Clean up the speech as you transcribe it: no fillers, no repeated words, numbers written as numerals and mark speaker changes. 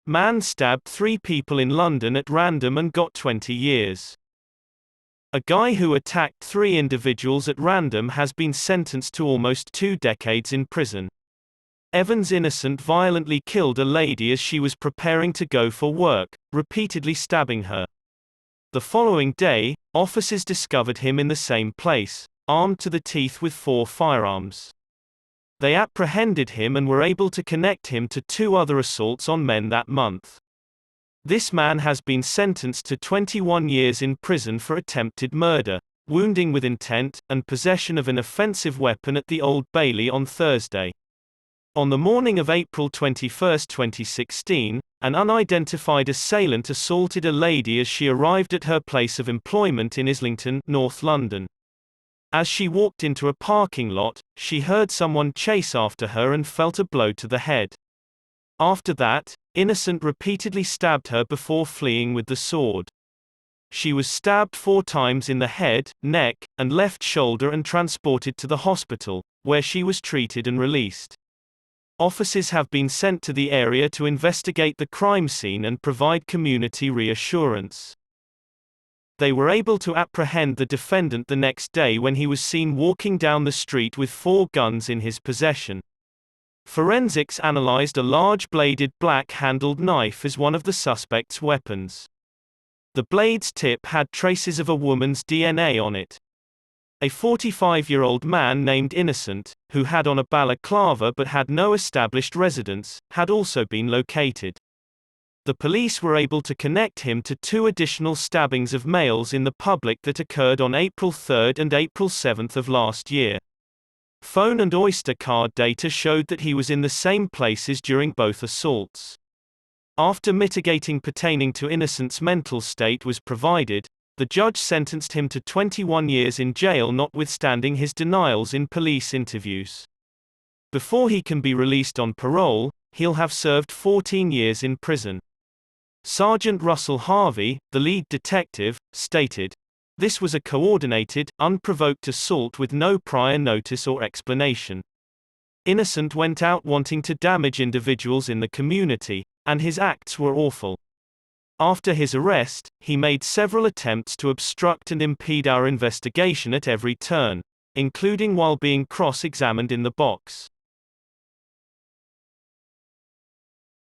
Speaker 1: Man stabbed 3 people in London at random and got 20 years. A guy who attacked 3 individuals at random has been sentenced to almost 2 decades in prison. Evans innocent violently killed a lady as she was preparing to go for work, repeatedly stabbing her. The following day, officers discovered him in the same place, armed to the teeth with 4 firearms. They apprehended him and were able to connect him to 2 other assaults on men that month. This man has been sentenced to 21 years in prison for attempted murder, wounding with intent, and possession of an offensive weapon at the Old Bailey on Thursday. On the morning of April 21, 2016, an unidentified assailant assaulted a lady as she arrived at her place of employment in Islington, North London. As she walked into a parking lot, she heard someone chase after her and felt a blow to the head. After that, innocent repeatedly stabbed her before fleeing with the sword. She was stabbed 4 times in the head, neck, and left shoulder and transported to the hospital, where she was treated and released. Officers have been sent to the area to investigate the crime scene and provide community reassurance. They were able to apprehend the defendant the next day when he was seen walking down the street with 4 guns in his possession. Forensics analyzed a large bladed black-handled knife as one of the suspect's weapons. The blade's tip had traces of a woman's DNA on it. A 45-year-old man named Innocent, who had on a balaclava but had no established residence, had also been located. The police were able to connect him to 2 additional stabbings of males in the public that occurred on April 3 and April 7 of last year. Phone and Oyster card data showed that he was in the same places during both assaults. After mitigating pertaining to Innocent's mental state was provided, the judge sentenced him to 21 years in jail notwithstanding his denials in police interviews. Before he can be released on parole, he'll have served 14 years in prison. Sergeant Russell Harvey, the lead detective, stated, "This was a coordinated, unprovoked assault with no prior notice or explanation. Innocent went out wanting to damage individuals in the community, and his acts were awful. After his arrest, he made several attempts to obstruct and impede our investigation at every turn, including while being cross-examined in the box.